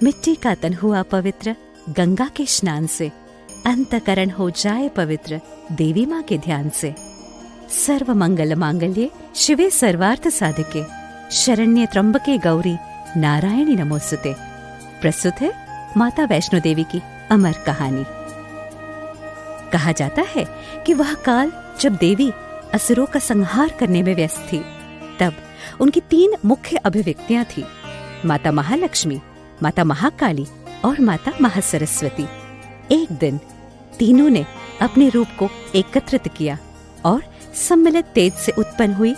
मिट्टी का तन हुआ पवित्र गंगा के स्नान से, अंतकरण हो जाए पवित्र देवी माँ के ध्यान से। सर्व मंगल मांगल्ये शिवे सर्वार्थ साधिके, शरण्य त्र्यंबके गौरी नारायणी नमोस्तुते। प्रस्तुत है माता वैष्णो देवी की अमर कहानी। कहा जाता है कि वह काल जब देवी असुरों का संहार करने में व्यस्त थी, तब उनकी 3 मुख्य अभिव्यक्तियां थी: माता महालक्ष्मी, माता महाकाली और माता महासरस्वती। एक दिन तीनों ने अपने रूप को एकत्रित किया और सम्मिलित तेज से उत्पन्न हुई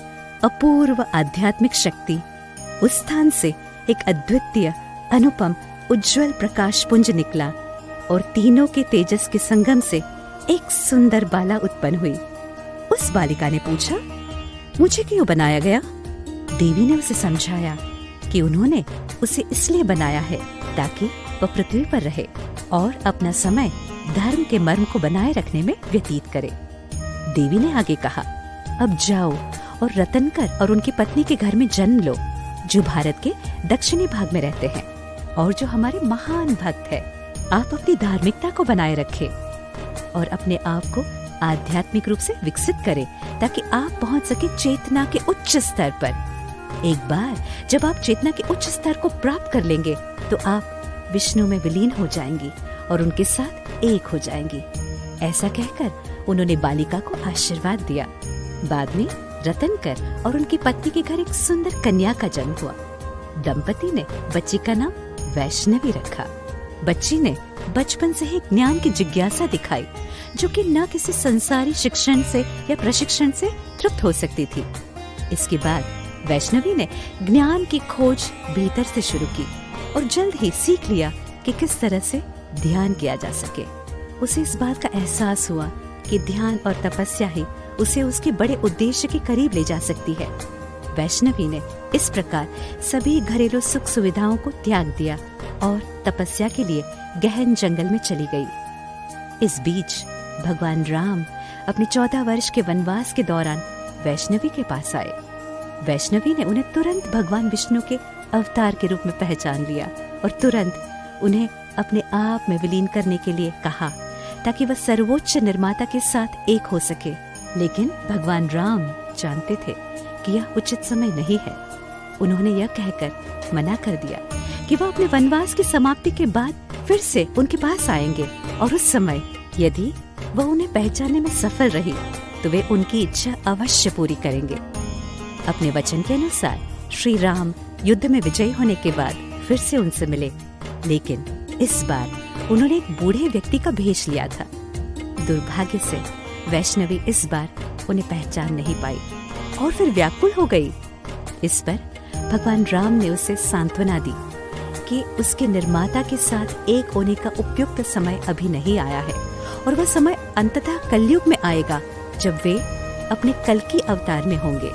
अपूर्व आध्यात्मिक शक्ति उस स्थान से एक अद्वितीय, अनुपम, उज्जवल प्रकाश पुंज निकला और तीनों के तेजस के संगम से एक सुंदर बाला उत्पन्न हुई। उस बालिका ने पूछा, मुझे क्यों बनाया गया? देवी ने उसे समझाया कि उन्होंने उसे इसलिए बनाया है ताकि वह पृथ्वी पर रहे और अपना समय धर्म के मर्म को बनाए रखने में व्यतीत करे। देवी ने आगे कहा, अब जाओ और रतनकर और उनकी पत्नी के घर में जन्म लो, जो भारत के दक्षिणी भाग में रहते हैं और जो हमारे महान भक्त है। आप अपनी धार्मिकता को बनाए रखें और अपने आप को आध्यात्मिक रूप से विकसित करें ताकि आप पहुंच सके चेतना के उच्च स्तर पर। एक बार जब आप चेतना के उच्च स्तर को प्राप्त कर लेंगे तो आप विष्णु में विलीन हो जाएंगी और उनके साथ एक हो जाएंगी। ऐसा कहकर उन्होंने बालिका को आशीर्वाद दिया। बाद में रतनकर और उनकी पत्नी के घर एक सुंदर कन्या का जन्म हुआ। दंपति ने बच्ची का नाम वैष्णवी रखा। बच्ची ने बचपन से ही ज्ञान की जिज्ञासा दिखाई, जो कि न किसी संसारी शिक्षण से या प्रशिक्षण से तृप्त हो सकती थी। इसके बाद वैष्णवी ने ज्ञान की खोज भीतर से शुरू की और जल्द ही सीख लिया कि किस तरह से ध्यान किया जा सके। उसे इस बात का एहसास हुआ कि ध्यान और तपस्या ही उसे उसके बड़े उद्देश्य के करीब ले जा सकती है। वैष्णवी ने इस प्रकार सभी घरेलू सुख सुविधाओं को त्याग दिया और तपस्या के लिए गहन जंगल में चली गई। इस बीच भगवान राम अपने 14 वर्ष के वनवास के दौरान वैष्णवी के पास आए। वैष्णवी ने उन्हें तुरंत भगवान विष्णु के अवतार के रूप में पहचान लिया और तुरंत उन्हें अपने आप में विलीन करने के लिए कहा ताकि वह सर्वोच्च निर्माता के साथ एक हो सके। लेकिन भगवान राम जानते थे कि यह उचित समय नहीं है। उन्होंने यह कहकर मना कर दिया कि वह अपने वनवास की समाप्ति के बाद फिर से उनके पास आएंगे और उस समय यदि वह उन्हें पहचानने में सफल रही तो वे उनकी इच्छा अवश्य पूरी करेंगे। अपने वचन के अनुसार श्री राम युद्ध में विजयी होने के बाद फिर से उनसे मिले, लेकिन इस बार उन्होंने एक बूढ़े व्यक्ति का भेष लिया था। दुर्भाग्य से वैष्णवी इस बार उन्हें पहचान नहीं पाई और फिर व्याकुल हो गई। इस पर भगवान राम ने उसे सांत्वना दी कि उसके निर्माता के साथ एक होने का उपयुक्त समय अभी नहीं आया है और वह समय अंततः कलयुग में आएगा जब वे अपने कल की अवतार में होंगे।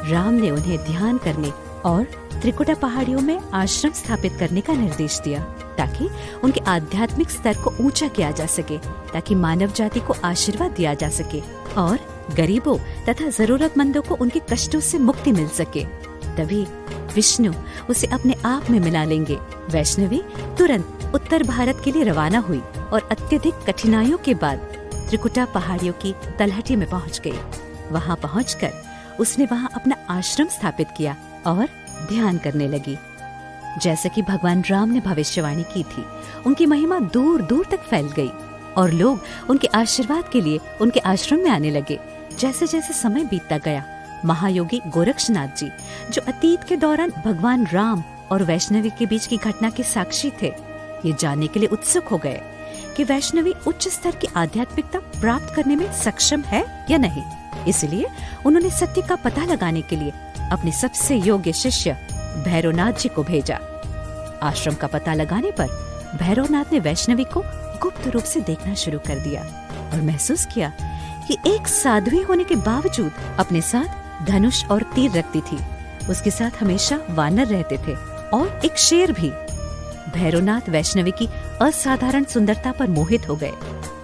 राम ने उन्हें ध्यान करने और त्रिकुटा पहाड़ियों में आश्रम स्थापित करने का निर्देश दिया ताकि उनके आध्यात्मिक स्तर को ऊंचा किया जा सके, ताकि मानव जाति को आशीर्वाद दिया जा सके और गरीबों तथा जरूरतमंदों को उनके कष्टों से मुक्ति मिल सके। तभी विष्णु उसे अपने आप में मिला लेंगे। वैष्णवी तुरंत उत्तर भारत के लिए रवाना हुई और अत्यधिक कठिनाइयों के बाद त्रिकुटा पहाड़ियों की तलहटी में पहुंच गई। वहां पहुंचकर उसने वहां अपना आश्रम स्थापित किया और ध्यान करने लगी। जैसे कि भगवान राम ने भविष्यवाणी की थी, उनकी महिमा दूर दूर तक फैल गई और लोग उनके आशीर्वाद के लिए उनके आश्रम में आने लगे। जैसे जैसे समय बीतता गया, महायोगी गोरक्षनाथ जी, जो अतीत के दौरान भगवान राम और वैष्णवी के बीच की घटना के साक्षी थे, ये जानने के लिए उत्सुक हो गए कि वैष्णवी उच्च स्तर की आध्यात्मिकता प्राप्त करने में सक्षम है या नहीं। इसलिए उन्होंने सत्य का पता लगाने के लिए अपने सबसे योग्य शिष्य भैरवनाथ जी को भेजा। आश्रम का पता लगाने पर भैरवनाथ ने वैष्णवी को गुप्त रूप से देखना शुरू कर दिया और महसूस किया कि एक साध्वी होने के बावजूद अपने साथ धनुष और तीर रखती थी। उसके साथ हमेशा वानर रहते थे और एक शेर भी। भैरवनाथ वैष्णवी की असाधारण सुंदरता पर मोहित हो गए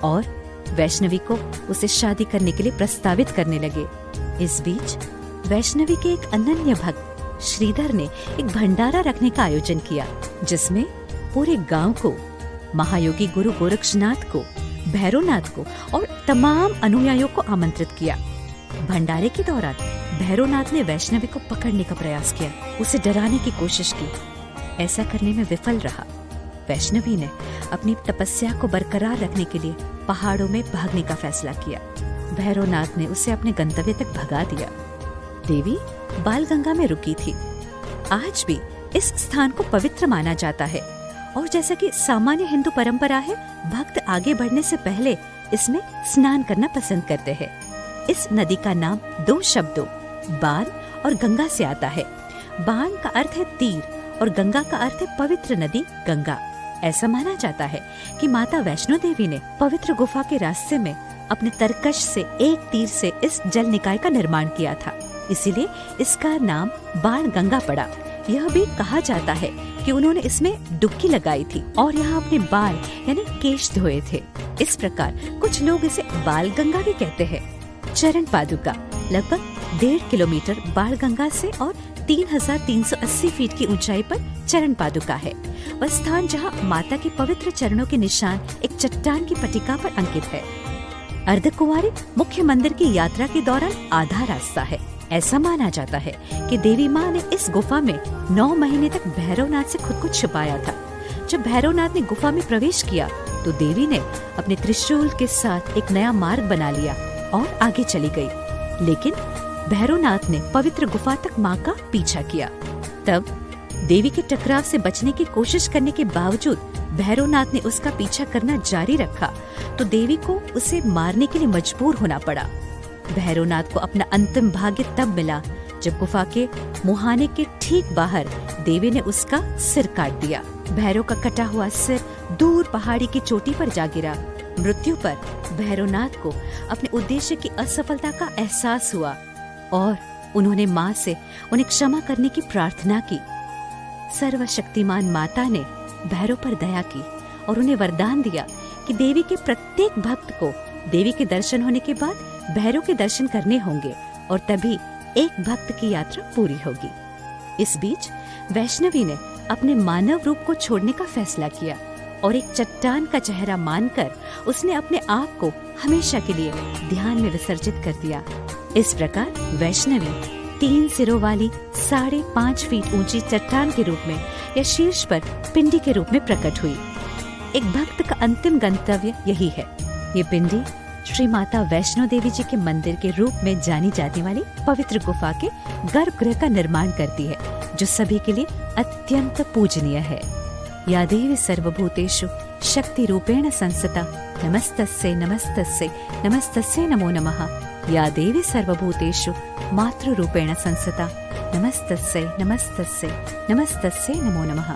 और वैष्णवी को उसे शादी करने के लिए प्रस्तावित करने लगे। इस बीच वैष्णवी के एक अनन्य भक्त श्रीधर ने एक भंडारा रखने का आयोजन किया, जिसमें पूरे गांव को, महायोगी गुरु गोरक्षनाथ को, भैरवनाथ को और तमाम अनुयायियों को आमंत्रित किया। भंडारे के दौरान भैरवनाथ ने वैष्णवी को पकड़ने का प्रयास किया, उसे डराने की कोशिश की। ऐसा करने में विफल रहा। वैष्णवी ने अपनी तपस्या को बरकरार रखने के लिए पहाड़ों में भागने का फैसला किया। भैरवनाथ ने उसे अपने गंतव्य तक भगा दिया। देवी बालगंगा में रुकी थी। आज भी इस स्थान को पवित्र माना जाता है और जैसा कि सामान्य हिंदू परंपरा है, भक्त आगे बढ़ने से पहले इसमें स्नान करना पसंद करते हैं। इस नदी का नाम 2 शब्दों बाण और गंगा से आता है। बाण का अर्थ है तीर और गंगा का अर्थ है पवित्र नदी गंगा। ऐसा माना जाता है कि माता वैष्णो देवी ने पवित्र गुफा के रास्ते में अपने तरकश से एक तीर से इस जल निकाय का निर्माण किया था, इसीलिए इसका नाम बाण गंगा पड़ा। यह भी कहा जाता है कि उन्होंने इसमें डुबकी लगाई थी और यहाँ अपने बाल यानी केश धोए थे। इस प्रकार कुछ लोग इसे बाल गंगा भी कहते हैं। चरण पादुका लगभग 1.5 किलोमीटर बाण गंगा से और 3,380 फीट की ऊंचाई पर चरण पादुका है। वह स्थान जहाँ माता के पवित्र चरणों के निशान एक चट्टान की पट्टिका पर अंकित है। अर्धकुंवारी मुख्य मंदिर की यात्रा के दौरान आधा रास्ता है। ऐसा माना जाता है कि देवी माँ ने इस गुफा में 9 महीने तक भैरवनाथ से खुद को छिपाया था। जब भैरवनाथ ने गुफा में प्रवेश किया तो देवी ने अपने त्रिशूल के साथ एक नया मार्ग बना लिया और आगे चली गई। लेकिन भैरवनाथ ने पवित्र गुफा तक माँ का पीछा किया। तब देवी के टकराव से बचने की कोशिश करने के बावजूद भैरवनाथ ने उसका पीछा करना जारी रखा तो देवी को उसे मारने के लिए मजबूर होना पड़ा। भैरवनाथ को अपना अंतिम भाग्य तब मिला जब गुफा के मुहाने के ठीक बाहर देवी ने उसका सिर काट दिया। भैरव का कटा हुआ सिर दूर पहाड़ी की चोटी पर जा गिरा। मृत्यु पर भैरवनाथ को अपने उद्देश्य की असफलता का एहसास हुआ और उन्होंने माँ से उन्हें क्षमा करने की प्रार्थना की। सर्वशक्तिमान माता ने भैरव पर दया की और उन्हें वरदान दिया कि देवी के प्रत्येक भक्त को देवी के दर्शन होने के बाद भैरव के दर्शन करने होंगे और तभी एक भक्त की यात्रा पूरी होगी। इस बीच वैष्णवी ने अपने मानव रूप को छोड़ने का फैसला किया और एक चट्टान का चेहरा मानकर उसने अपने आप को हमेशा के लिए ध्यान में विसर्जित कर दिया। इस प्रकार वैष्णवी 3 सिरों वाली 5.5 फीट ऊंची चट्टान के रूप में या शीर्ष पर पिंडी के रूप में प्रकट हुई। एक भक्त का अंतिम गंतव्य यही है। ये पिंडी श्री माता वैष्णो देवी जी के मंदिर के रूप में जानी जाने वाली पवित्र गुफा के गर्भगृह का निर्माण करती है, जो सभी के लिए अत्यंत पूजनीय है। या देवी सर्वभूतेषु शक्ति रूपेण संस्थिता नमस्तस्यै नमस्तस्यै नमस्तस्यै नमो नमः। या देवी सर्वभूतेषु मातृरूपेण संस्थिता नमस्तस्यै नमस्तस्यै नमस्तस्यै नमो नमः।